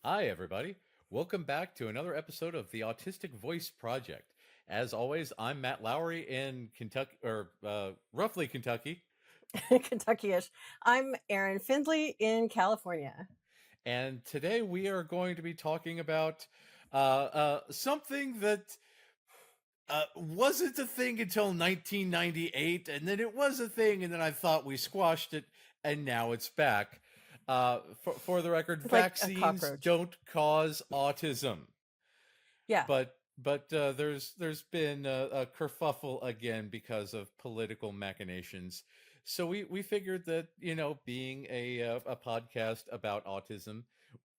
Hi, everybody. Welcome back to another episode of the Autistic Voice Project. As always, I'm Matt Lowry in Kentucky, or roughly Kentucky, Kentucky-ish. I'm Erin Findley in California. and today we are going to be talking about something that wasn't a thing until 1998, and then it was a thing, and then I thought we squashed it, and now it's back. For the record, It's like a vaccines cockroach. don't cause autism. Yeah. But there's been a kerfuffle again because of political machinations. So we figured that, being a podcast about autism,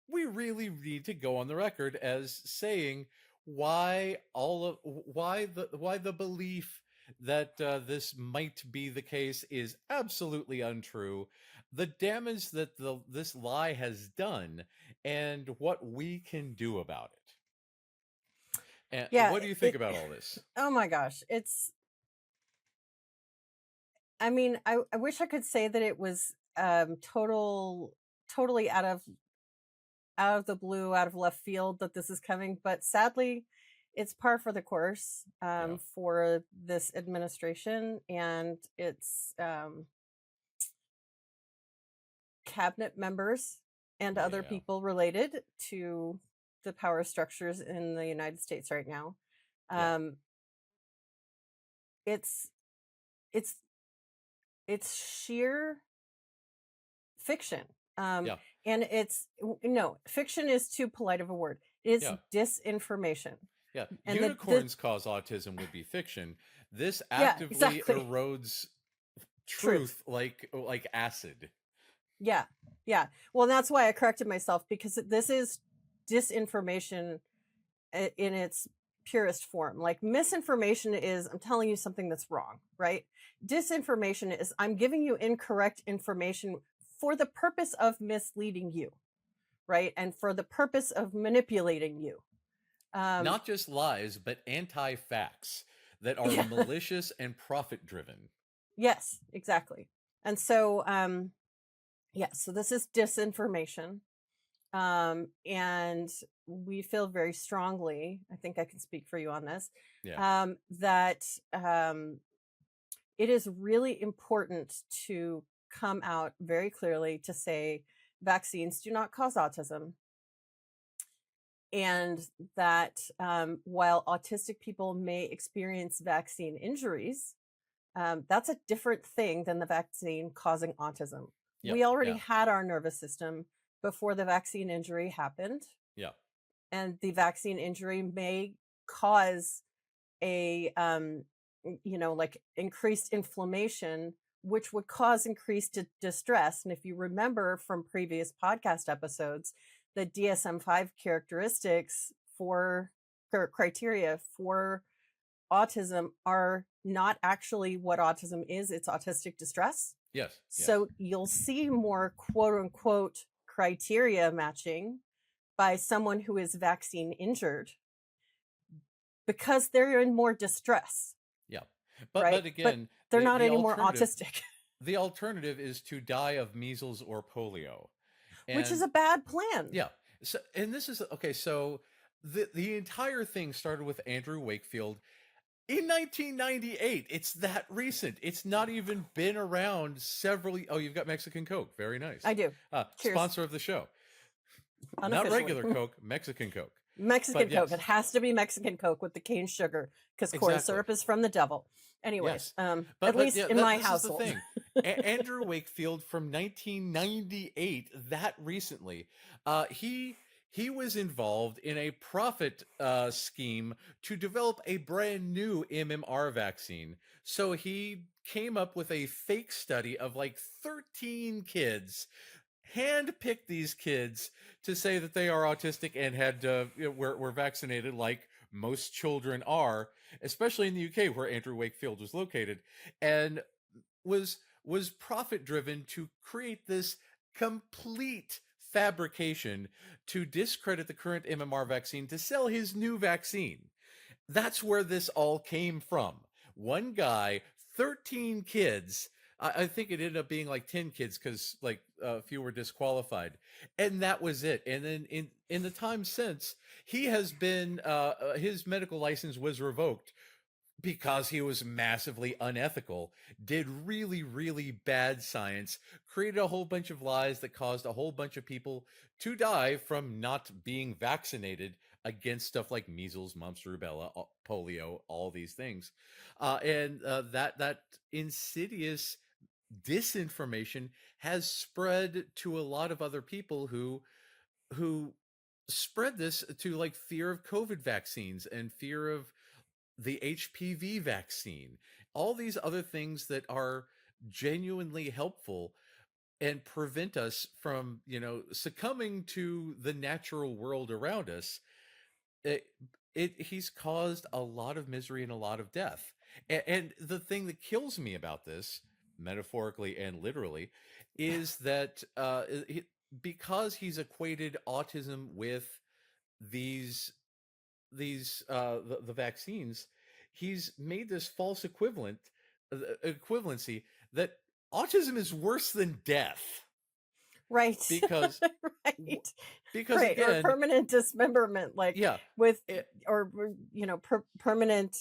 we really need to go on the record as saying why the belief that this might be the case is absolutely untrue, the damage that this lie has done, and what we can do about it. And Yeah. what do you think about all this? Oh my gosh. I wish I could say that it was totally out of the blue, out of left field that this is coming, but sadly it's par for the course Yeah, for this administration and its cabinet members and other yeah, people related to the power structures in the United States right now. yeah, Um, it's it's it's sheer fiction. Um, yeah, and no, fiction is too polite of a word. It's yeah, disinformation. yeah. And Unicorns cause autism would be fiction. This yeah, actively exactly. erodes Truth. truth like acid. Yeah. Yeah. Well, that's why I corrected myself because this is disinformation in its purest form. Like misinformation is I'm telling you something that's wrong, right? Disinformation is I'm giving you incorrect information for the purpose of misleading you, right? And for the purpose of manipulating you. Not just lies, but anti-facts that are Yeah. malicious and profit-driven. Yes, exactly. And so yeah, so this is disinformation. And we feel very strongly, I think I can speak for you on this, Yeah, that it is really important to come out very clearly to say vaccines do not cause autism. And that while autistic people may experience vaccine injuries, that's a different thing than the vaccine causing autism. yeah, We already yeah, had our nervous system before the vaccine injury happened. yeah, And the vaccine injury may cause a like increased inflammation, which would cause increased distress. And if you remember from previous podcast episodes, the DSM-5 characteristics for criteria for autism are not actually what autism is. It's autistic distress. yes, yes, So you'll see more quote unquote criteria matching by someone who is vaccine injured because they're in more distress, yeah. right? But But again, they're not the any more alternative autistic, the alternative is to die of measles or polio. which is And a bad plan. yeah. So, and this is okay. So the entire thing started with Andrew Wakefield in 1998. It's that recent. It's not even been around several. Oh, you've got Mexican Coke. Very nice. I do. Cheers. Sponsor of the show. Not Unofficially. regular Coke, Mexican Coke. Mexican But Coke. yes, It has to be Mexican Coke with the cane sugar because corn exactly. syrup is from the devil. Anyways, Yes. at least yeah, in my this household. is the thing. Andrew Wakefield from 1998, that recently, he was involved in a profit scheme to develop a brand new MMR vaccine. So he came up with a fake study of like 13 kids, handpicked these kids to say that they are autistic and had were vaccinated like most children are, especially in the UK where Andrew Wakefield was located, and was profit driven to create this complete fabrication to discredit the current MMR vaccine to sell his new vaccine. That's where this all came from. One guy, 13 kids, I think it ended up being like 10 kids because like a few were disqualified, and that was it. And then in the time since, he has been his medical license was revoked because he was massively unethical, did really, really bad science, created a whole bunch of lies that caused a whole bunch of people to die from not being vaccinated against stuff like measles, mumps, rubella, polio, all these things. And that insidious disinformation has spread to a lot of other people who spread this to like fear of COVID vaccines and fear of the HPV vaccine, all these other things that are genuinely helpful and prevent us from, succumbing to the natural world around us. It, he's caused a lot of misery and a lot of death. And the thing that kills me about this, metaphorically and literally, is that because he's equated autism with these the vaccines, he's made this false equivalency that autism is worse than death Right. because Right. because Right. Or again, permanent dismemberment, like yeah, with, it, or, permanent,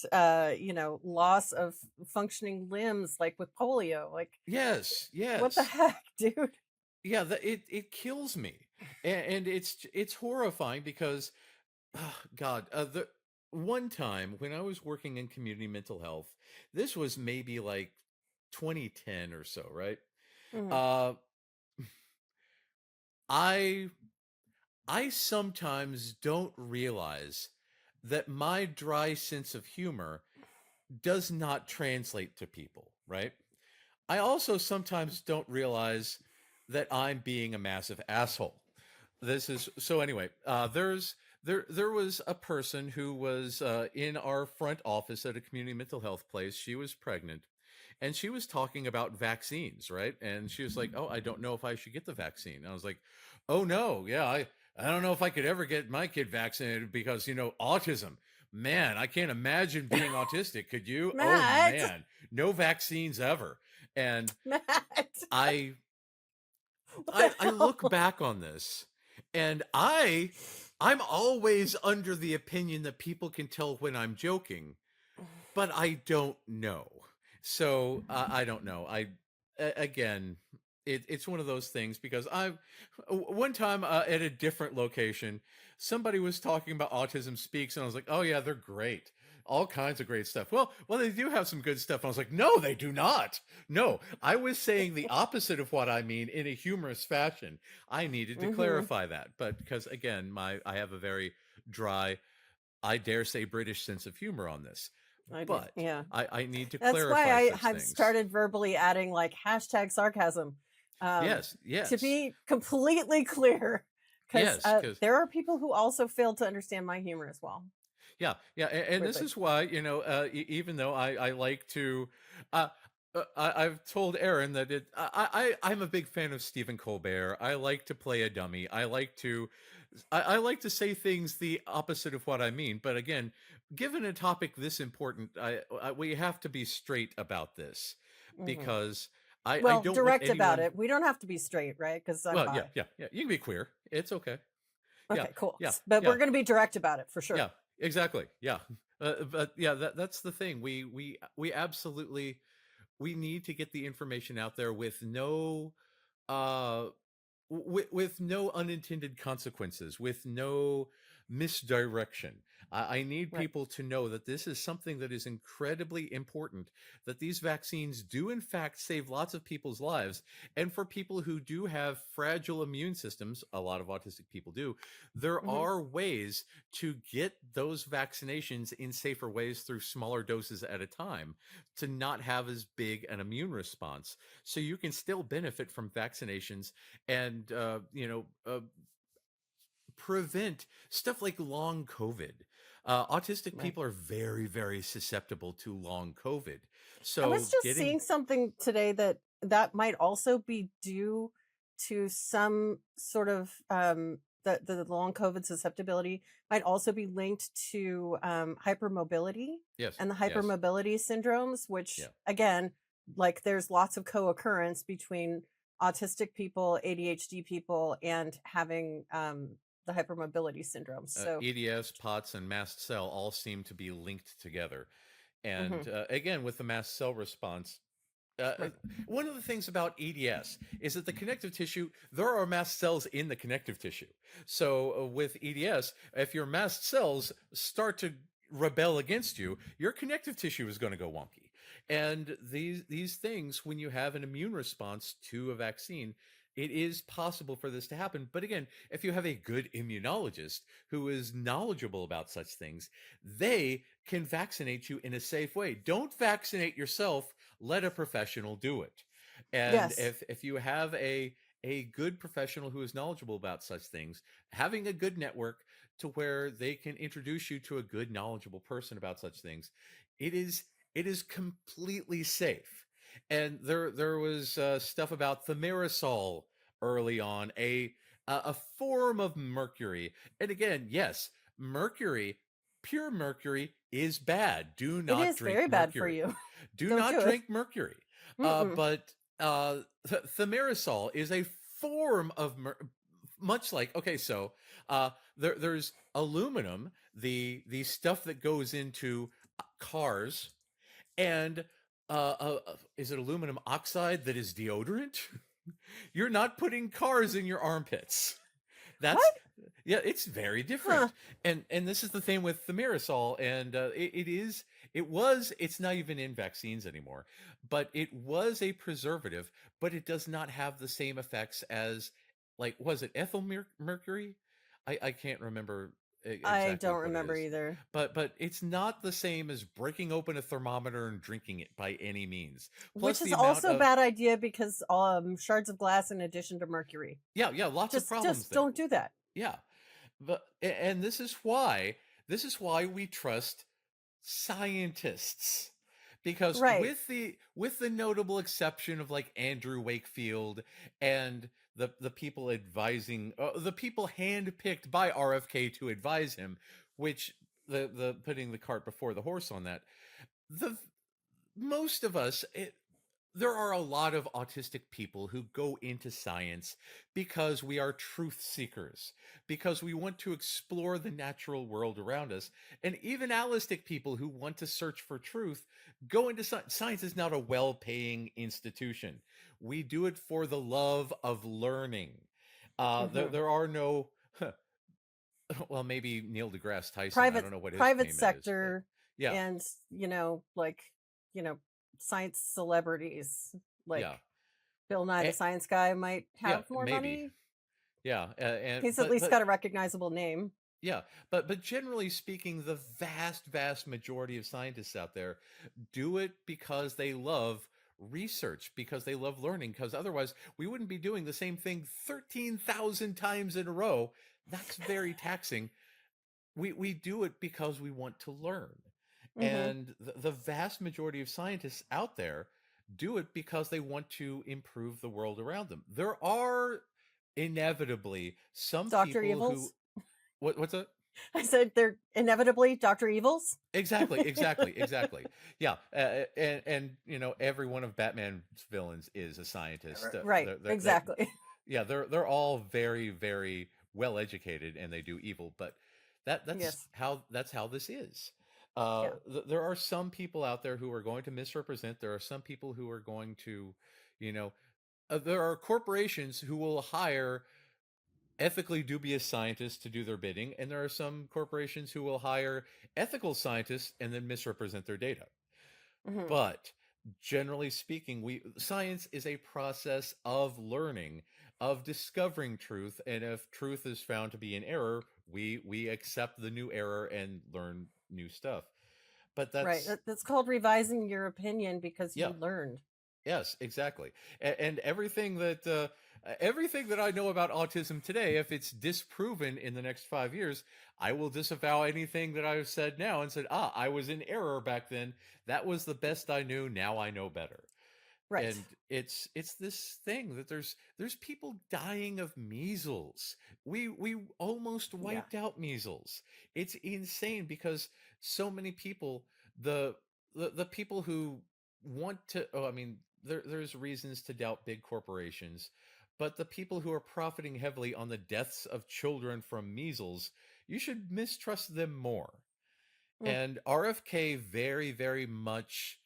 loss of functioning limbs, like with polio. Like, yes, what the yes, heck, dude? yeah, it kills me, and it's horrifying because God, the one time when I was working in community mental health, this was maybe like 2010 or so, right? Mhm. uh I I sometimes don't realize that my dry sense of humor does not translate to people, right? I also sometimes don't realize that I'm being a massive asshole. This is so anyway, there was a person who was in our front office at a community mental health place. She was pregnant and she was talking about vaccines, right? And she was like, "Oh, I don't know if I should get the vaccine." And I was like, "Oh no, yeah, I don't know if I could ever get my kid vaccinated because, autism. Man, I can't imagine being autistic. Could you? Oh Matt, man, no vaccines ever." And Matt, I what the I look hell? back on this and I'm always under the opinion that people can tell when I'm joking, but I don't know. So I don't know. Again, it's one of those things because one time at a different location, somebody was talking about Autism Speaks, and I was like, oh yeah, they're great. All kinds of great stuff. Well, they do have some good stuff. And I was like, no, they do not. No, I was saying the opposite of what I mean in a humorous fashion. I needed to Hmm. clarify that, but because again, I have a very dry, I dare say, British sense of humor on this. I do. But Yeah. I need to That's why clarify I such have things. started verbally adding like hashtag sarcasm, um, Yes, to yes, be completely clear, because yes, because there are people who also fail to understand my humor as well. yeah, yeah, and this Weirdly. is why even though I like to, uh, I've told Erin that I'm a big fan of Stephen Colbert. I like to play a dummy. I like to say things the opposite of what I mean. But again, given a topic this important, we have to be straight about this Hmm. because I Well, don't want direct about anyone. it. We don't have to be straight, right? Because I'm Well, yeah, bi. yeah, yeah. You can be queer. It's okay. Yeah, Okay, cool. yeah, But yeah. we're going to be direct about it for sure. Yeah, exactly. Yeah. But yeah, that's the thing. We absolutely we need to get the information out there with no uh with no unintended consequences, with no misdirection. I need Right. people to know that this is something that is incredibly important, that these vaccines do, in fact, save lots of people's lives. And for people who do have fragile immune systems, a lot of autistic people do, there Hmm. are ways to get those vaccinations in safer ways through smaller doses at a time to not have as big an immune response. So you can still benefit from vaccinations and prevent stuff like long COVID. Autistic Right. people are very, very susceptible to long COVID. I was So just getting seeing something today that might also be due to some sort of, the long COVID susceptibility might also be linked to hypermobility yes, and the yes, hypermobility syndromes, yeah, which again, Like, there's lots of co-occurrence between autistic people, ADHD people, and having, the hypermobility syndrome, so EDS, POTS, and mast cell all seem to be linked together. And mhm, again, with the mast cell response, uh, uh, right. one of the things about EDS is that the connective tissue, there are mast cells in the connective tissue. So with EDS, if your mast cells start to rebel against you, your connective tissue is going to go wonky. And these things, when you have an immune response to a vaccine, it is possible for this to happen. But again, if you have a good immunologist who is knowledgeable about such things, they can vaccinate you in a safe way. Don't vaccinate yourself, let a professional do it. And Yes, if you have a good professional who is knowledgeable about such things, having a good network to where they can introduce you to a good knowledgeable person about such things, it is it is completely safe. And there was stuff about thimerosal early on, a form of mercury. And again, yes, mercury, pure mercury is bad. Do it not is drink very bad for mercury. you. Do Don't not do it. drink mercury. Mm-mm. But thimerosal is a form of much like, okay, so there's aluminum, the stuff that goes into cars, and is it aluminum oxide that is deodorant? You're not putting cars in your armpits. That's What? yeah, it's very Huh. different. And this is the thing with thimerosal, and it's not even in vaccines anymore, but it was a preservative, but it does not have the same effects as, like, was it ethyl mercury? I can't remember I exactly don't what it remember is, either. but it's not the same as breaking open a thermometer and drinking it by any means. Plus Which is the amount also a of, bad idea because, shards of glass in addition to mercury. yeah, lots of problems Just there. don't do that. Yeah. And this is why we trust scientists, because Right. with the notable exception of like Andrew Wakefield and the people advising, the people handpicked by RFK to advise him, which the putting the cart before the horse on that, the most of us, there are a lot of autistic people who go into science because we are truth seekers, because we want to explore the natural world around us. And even allistic people who want to search for truth go into science. Science is not a well paying institution. We do it for the love of learning. Mhm. There are no, well, maybe Neil deGrasse Tyson. I Private don't know what his private fame is, but sector yeah, and, like, you know, science celebrities, yeah. like Bill Nye the Eh, Science Guy might yeah, have more maybe. money. Yeah, and He's at least got a recognizable name. yeah, but generally speaking, the vast majority of scientists out there do it because they love research, because they love learning, because otherwise we wouldn't be doing the same thing 13,000 times in a row. That's very taxing. We do it because we want to learn. Mhm. And the vast majority of scientists out there do it because they want to improve the world around them. There are inevitably some Doctor people who, Evils? what's that? I said they're inevitably Doctor Evils? Exactly. Yeah, and every one of Batman's villains is a scientist. Right, exactly. Yeah, they're all very well educated and they do evil, but Yes. that's how this is. Yeah. There are some people out there who are going to misrepresent. There are some people who are going to, you know, there are corporations who will hire ethically dubious scientists to do their bidding, and there are some corporations who will hire ethical scientists and then misrepresent their data. Mhm. But generally speaking, we science is a process of learning, of discovering truth, and if truth is found to be an error, we accept the new error and learn new stuff. But Right. that's, That's called revising your opinion because yeah. you learned. Yes, exactly. And everything that I know about autism today, if it's disproven in the next 5 years, I will disavow anything that I've said now and said, I was in error back then. That was the best I knew. Now I know better. Right. And it's this thing that there's people dying of measles. We almost Yeah. wiped out measles. It's insane because so many people, the the people who want to, oh, I mean, there's reasons to doubt big corporations, but the people who are profiting heavily on the deaths of children from measles, you should mistrust them more. Mm, And RFK very, very much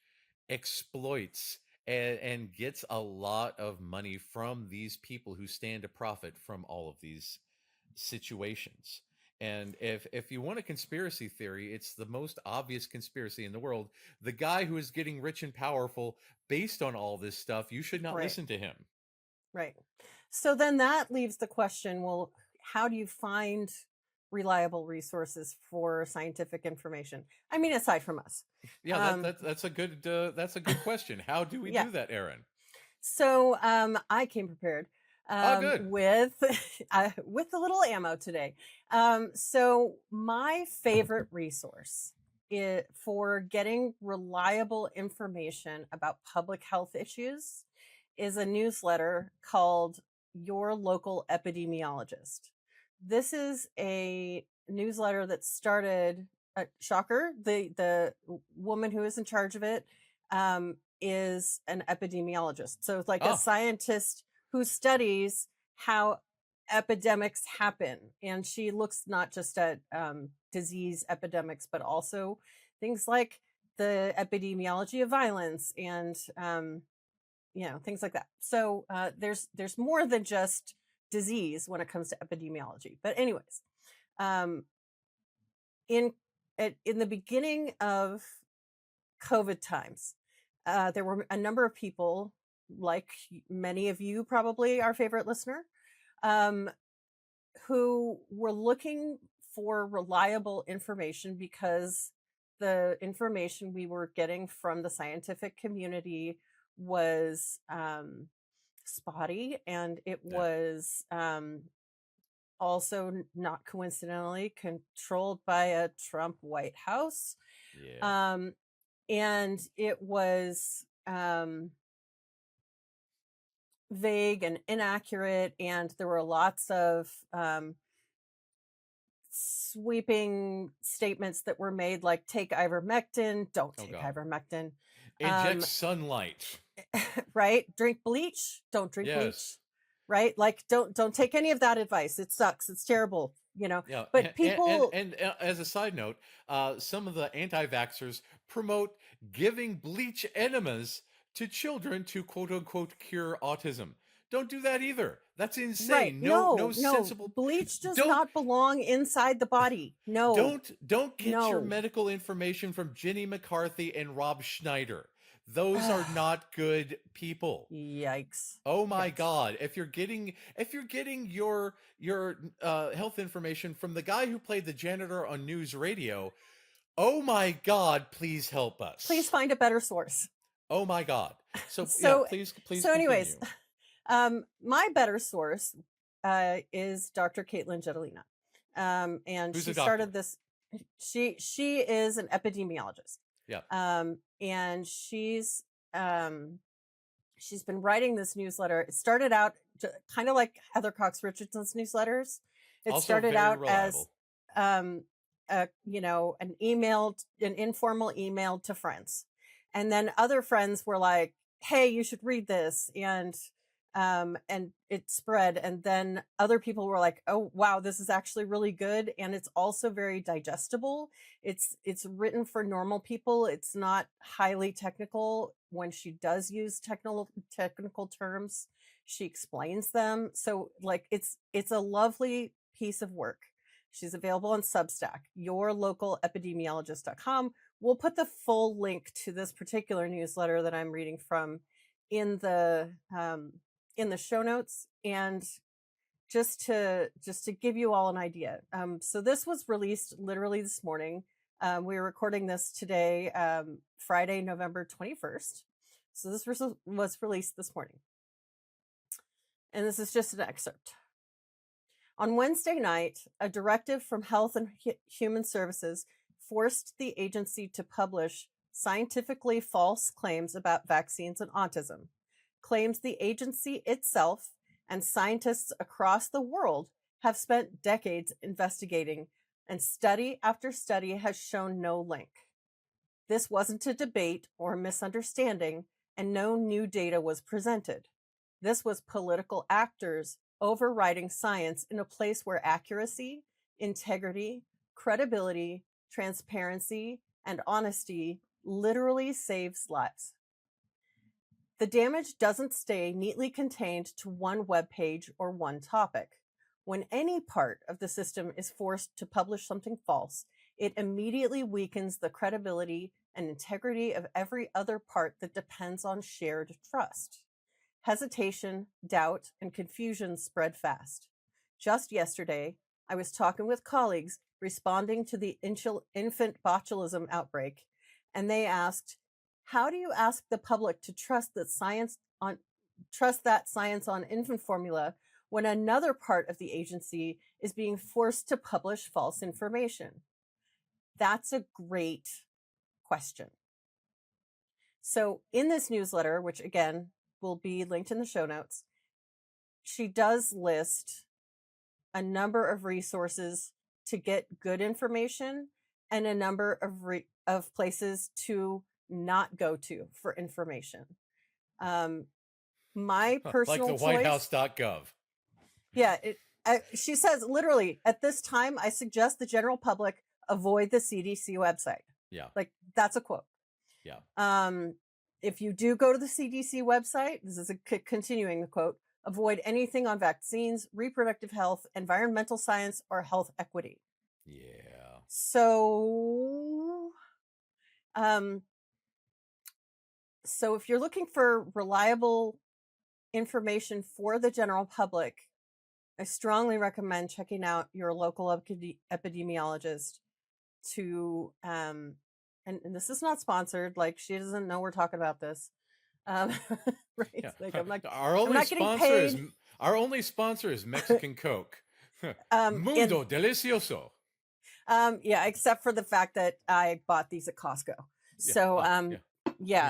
exploits and gets a lot of money from these people who stand to profit from all of these situations. And if you want a conspiracy theory, it's the most obvious conspiracy in the world. The guy who is getting rich and powerful based on all this stuff, you should not right, listen to him. right. So then that leaves the question, well, how do you find reliable resources for scientific information? I mean, aside from us. Yeah, Um, that's a good question. How do we yeah. do that, Erin? So I came prepared Oh, good. with with a little ammo today. So my favorite resource for getting reliable information about public health issues is a newsletter called Your Local Epidemiologist. This is a newsletter that started. Shocker, the woman who is in charge of it is an epidemiologist. So it's like a Oh, scientist who studies how epidemics happen. And she looks not just at disease epidemics, but also things like the epidemiology of violence and things like that. So there's more than just disease when it comes to epidemiology. But anyways, um, in in the beginning of COVID times, there were a number of people, like many of you, probably our favorite listener, um, who were looking for reliable information because the information we were getting from the scientific community was spotty, and it yeah, was also not coincidentally controlled by a Trump White House. yeah. Um, and it was vague and inaccurate, and there were lots of sweeping statements that were made, like take ivermectin, don't Oh take God. ivermectin, Inject um, sunlight. right? Drink bleach, don't drink bleach, Yes. right? Like don't take any of that advice. It sucks. It's terrible, you know. Yeah, But people, and as a side note, some of the anti-vaxxers promote giving bleach enemas to children to quote unquote cure autism. Don't do that either. That's right? insane. No No, no, sensible. bleach does Don't not belong inside the body. No, don't get your no. medical information from Jenny McCarthy and Rob Schneider. Those are not good people. Yikes. Oh my Yikes. God! If you're getting your health information from the guy who played the janitor on news radio, oh my God! Please help Please us. find a better source. Oh my God! So yeah, So please so anyways, continue. my better source is Dr. Caitlin Jetelina. And Who's she a started doctor? this. She is an epidemiologist. Yeah. And she's been writing this newsletter. It started out kind of like Heather Cox Richardson's newsletters. It Also started very out as reliable. um, an informal email to friends, and then other friends were like, "Hey, you should read this," and it spread, and then other people were like, "Oh wow, this is actually really good," and it's also very digestible. It's written for normal people. It's not highly technical. When she does use technical terms, she explains them. So like it's a lovely piece of work. She's available on Substack, yourlocalepidemiologist.com. We'll put the full link to this particular newsletter that I'm reading from in the show notes. And just to give you all an idea, so this was released literally this morning. We're recording this today, Friday, November 21st. So this was released this morning, and this is just an excerpt. On Wednesday night, a directive from Health and Human Services forced the agency to publish scientifically false claims about vaccines and autism, claims the agency itself and scientists across the world have spent decades investigating, and study after study has shown no link. This wasn't a debate or a misunderstanding, and no new data was presented. This was political actors overriding science in a place where accuracy, integrity, credibility, transparency, and honesty literally saves lives. The damage doesn't stay neatly contained to one web page or one topic. When any part of the system is forced to publish something false, it immediately weakens the credibility and integrity of every other part that depends on shared trust. Hesitation, doubt, and confusion spread fast. Just yesterday, I was talking with colleagues responding to the infant botulism outbreak, and they asked, how do you ask the public to trust that science on infant formula when another part of the agency is being forced to publish false information? That's a great question. So in this newsletter, which again will be linked in the show notes, she does list a number of resources to get good information and a number of places to not go to for information. My like personal the choice, whitehouse.gov. yeah, she says literally, at this time, I suggest the general public avoid the CDC website. Yeah. Like, that's a quote. Yeah. If you do go to the CDC website, this is continuing the quote, avoid anything on vaccines, reproductive health, environmental science, or health equity. Yeah. So, so if you're looking for reliable information for the general public, I strongly recommend checking out Your Local Epidemiologist to, and this is not sponsored, like she doesn't know we're talking about this. Right? Yeah. Like I'm not getting paid. Our only sponsor is Mexican Coke. Mundo delicioso. Yeah, except for the fact that I bought these at Costco. So,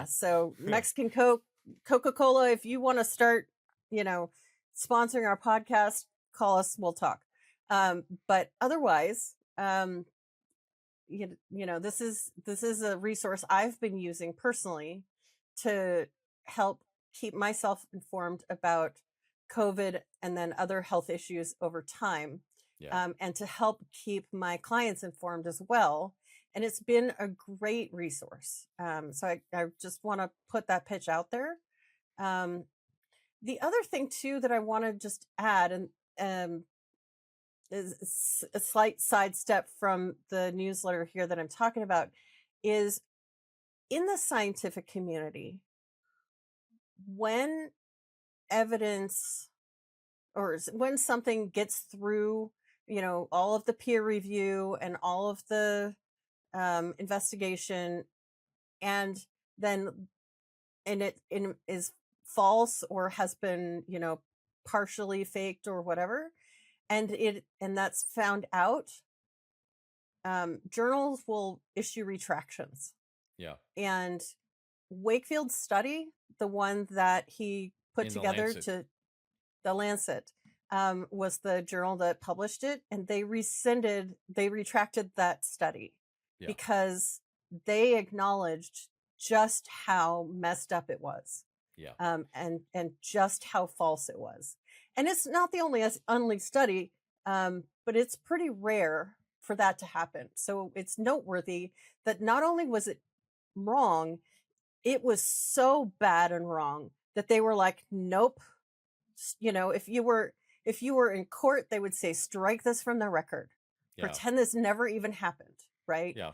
so Mexican Coke, Coca-Cola, if you want to start, sponsoring our podcast, call us, we'll talk. But otherwise, this is a resource I've been using personally to help keep myself informed about COVID and then other health issues over time. Yeah. And to help keep my clients informed as well. And it's been a great resource. So I just want to put that pitch out there. The other thing too that I want to just add, and is a slight sidestep from the newsletter here that I'm talking about, is in the scientific community, when evidence or when something gets through, all of the peer review and all of the investigation, and then it is false or has been, partially faked or whatever, and that's found out, journals will issue retractions. Yeah. And Wakefield's study, the one that he put together to the Lancet, was the journal that published it, and they retracted that study because they acknowledged just how messed up it was. Yeah. And just how false it was. And it's not the only study, but it's pretty rare for that to happen. So it's noteworthy that not only was it wrong, it was so bad and wrong that they were like, nope. If you were in court, they would say, strike this from the record. Yeah. Pretend this never even happened, right? Yeah.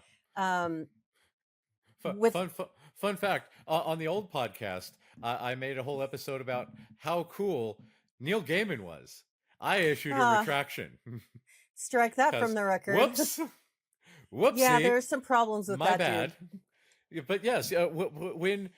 Fun fact, on the old podcast, I made a whole episode about how cool Neil Gaiman was. I issued a retraction. Strike that from the record. Whoops. Whoopsie. Yeah, there's some problems with My that, bad. dude. But yes, when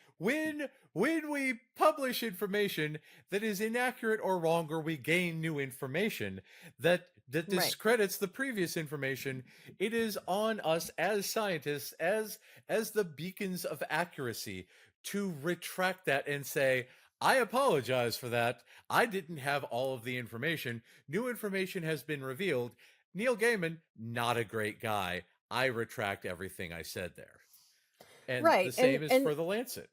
we publish information that is inaccurate or wrong, or we gain new information that discredits the previous information, it is on us as scientists, as the beacons of accuracy, to retract that and say, I apologize for that. I didn't have all of the information. New information has been revealed. Neil Gaiman, not a great guy. I retract everything I said there. And the Right. same is And for the Lancet.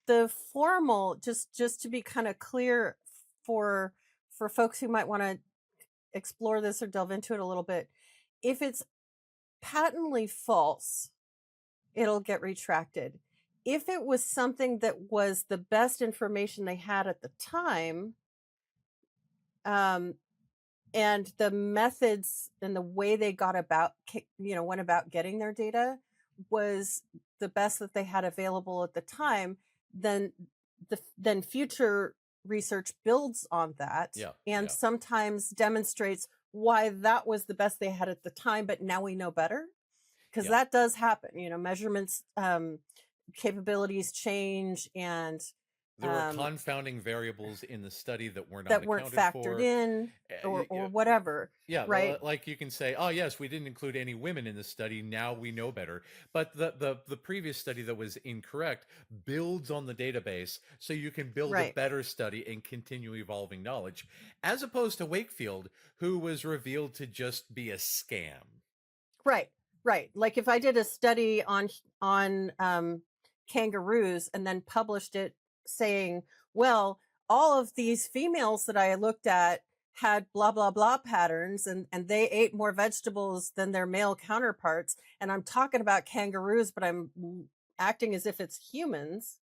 the formal, just to be kind of clear for folks who might want to explore this or delve into it a little bit, if it's patently false, it'll get retracted. If it was something that was the best information they had at the time, um, and the methods and the way they got about, went about getting their data was the best that they had available at the time, then then future research builds on that Yeah, and yeah. sometimes demonstrates why that was the best they had at the time, but now we know better, because Yeah. that does happen. Measurements, capabilities change, and There were um, confounding variables in the study that were not that weren't accounted factored for. in, or whatever, Yeah, right? like you can say, oh yes, we didn't include any women in the study. Now we know better. But the previous study that was incorrect builds on the database, so you can build a Right. better study and continue evolving knowledge, as opposed to Wakefield, who was revealed to just be a scam. Right, right. Like if I did a study on kangaroos and then published it saying, well, all of these females that I looked at had blah blah blah patterns, and they ate more vegetables than their male counterparts, and I'm talking about kangaroos, but I'm acting as if it's humans,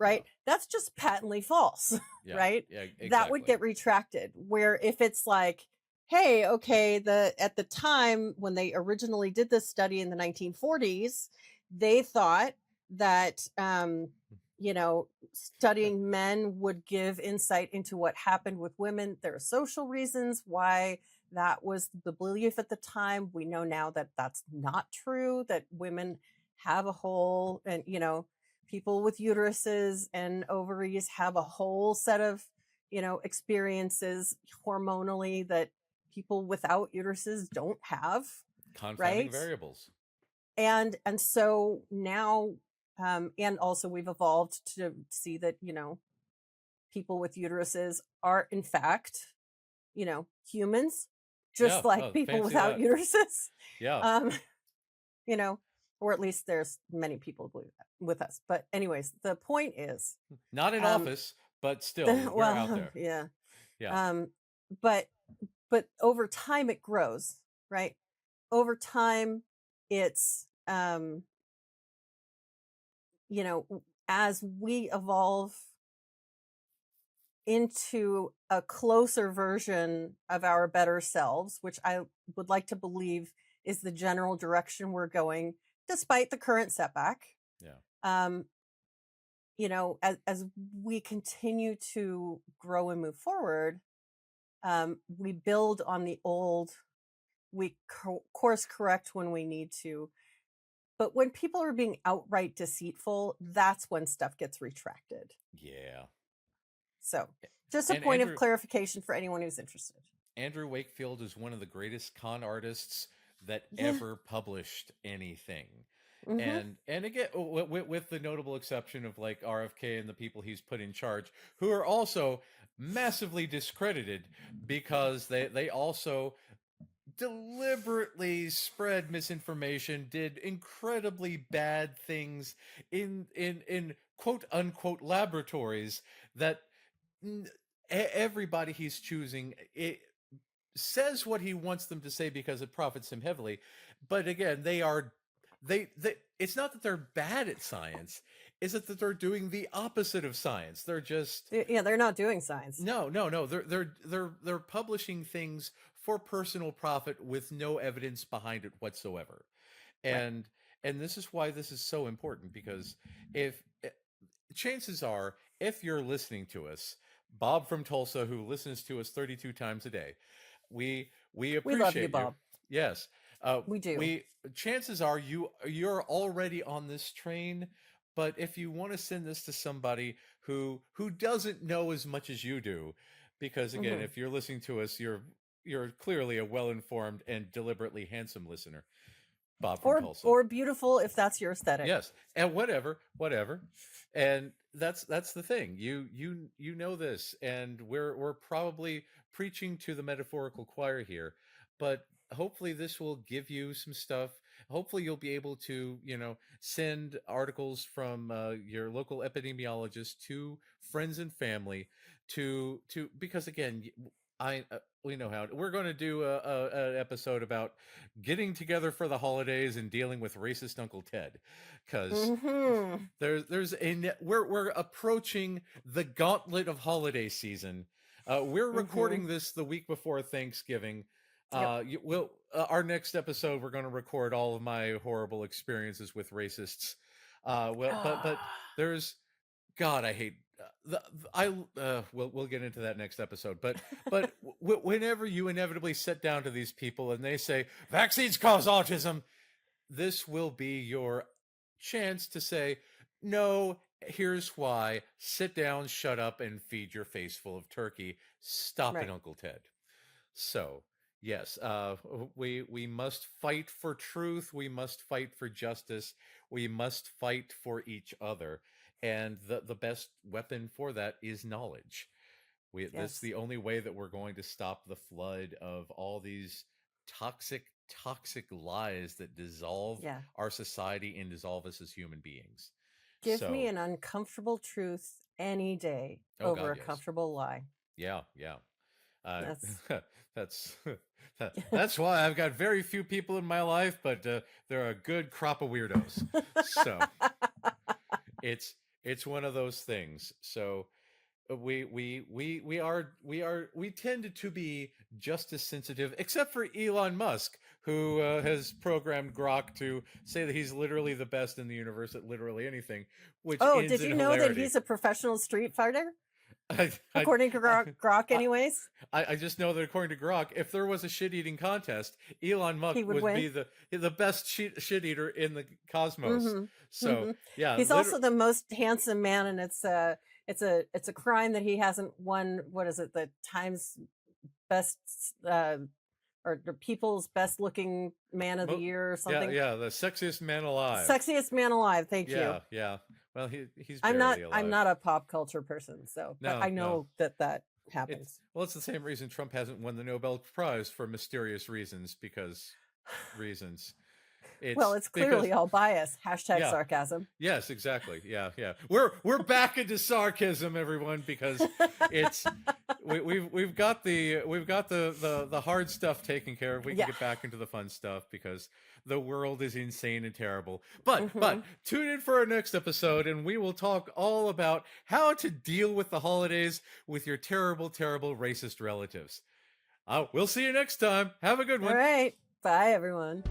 Yeah, right? That's just patently false, yeah, right? yeah, That would exactly. get retracted. Where if it's like, hey, okay, the at the time when they originally did this study in the 1940s, they thought that studying men would give insight into what happened with women. There are social reasons why that was the belief at the time. We know now that that's not true, that women have a whole, and people with uteruses and ovaries have a whole set of experiences hormonally that people without uteruses don't have, Confounding right? variables. And so now, and also we've evolved to see that people with uteruses are in fact humans, just Yeah, like oh, people fancy without that. uteruses. Yeah, um you know or at least there's many people believe that with us, but anyways, the point is, not in um office, but still, we're out there. yeah, Yeah, um but over time it grows, right? Over time, it's as we evolve into a closer version of our better selves, which I would like to believe is the general direction we're going, despite the current setback. yeah. um as we continue to grow and move forward, we build on the old, we course correct when we need to. But when people are being outright deceitful, that's when stuff gets retracted. Yeah. So, just a And point of clarification for anyone who's interested. Andrew Wakefield is one of the greatest con artists that Yeah. ever published anything. Hmm. And again, with the notable exception of like RFK and the people he's put in charge, who are also massively discredited because they also deliberately spread misinformation, did incredibly bad things in quote unquote laboratories that everybody he's choosing says what he wants them to say because it profits him heavily. But again, they it's not that they're bad at science, is it that they're doing the opposite of science. They're just Yeah, they're not doing science. no, they're publishing things for personal profit with no evidence behind it whatsoever. Right. And this is why this is so important, because if chances are, if you're listening to us, Bob from Tulsa, who listens to us 32 times a day, we We love you, appreciate you. Bob. Yes, We do. we chances are you're already on this train. But if you want to send this to somebody who doesn't know as much as you do, because again, Hmm. if you're listening to us, you're clearly a well-informed and deliberately handsome listener. Bob from Tulsa. Or beautiful, if that's your aesthetic. Yes, and whatever, and that's the thing. You know this, and we're probably preaching to the metaphorical choir here, but hopefully this will give you some stuff. hopefully you'll be able to, send articles from your local epidemiologist to friends and family to because again, we know how we're going to do an episode about getting together for the holidays and dealing with racist Uncle Ted, because Hmm. we're approaching the gauntlet of holiday season. We're Hmm. recording this the week before Thanksgiving. Yep. Our next episode, we're going to record all of my horrible experiences with racists. But Ah, there's God, I hate we'll get into that next episode. But whenever you inevitably sit down to these people and they say vaccines cause autism, this will be your chance to say, no, here's why. Sit down, shut up, and feed your face full of turkey. Stop it, right. Uncle Ted. So, yes, we must fight for truth. We must fight for justice. We must fight for each other. And the best weapon for that is knowledge. That's Yes. the only way that we're going to stop the flood of all these toxic lies that dissolve Yeah. our society and dissolve us as human beings. Give me So, an uncomfortable truth any day oh over God, a yes. comfortable lie. Yeah, yeah. Uh, That's that's that's why I've got very few people in my life, but they're a good crop of weirdos. So it's it's one of those things. So we tend to be just as sensitive, except for Elon Musk, who has programmed Grok to say that he's literally the best in the universe at literally anything, which Oh, ends did in you know that hilarity. he's a professional street fighter? I, I, According to I, Grok, I, anyways, I just know that according to Grok, if there was a shit eating contest, Elon Musk he would would win. be the best shit eater in the cosmos. Mm-hmm. So Mm-hmm. yeah, He's also the most handsome man, and it's a crime that he hasn't won. What is it? The Times best or the People's Best Looking Man of the Year or yeah, something. yeah, the sexiest man alive. Sexiest man alive. Thank you. Yeah, yeah. Well, he's I'm not barely I'm alive. not a pop culture person, so but No, I no. know that It's happens. well, it's the same reason Trump hasn't won the Nobel Prize for mysterious reasons because reasons. Well, It's it's because clearly all bias. Hashtag yeah, sarcasm. yes, exactly. Yeah, yeah. We're back into sarcasm, everyone, because it's we've got the hard stuff taken care of. We can Yeah. get back into the fun stuff because the world is insane and terrible. But Hmm. tune in for our next episode, and we will talk all about how to deal with the holidays with your terrible, terrible racist relatives. We'll see you next time. Have a good All one. right. Bye, everyone.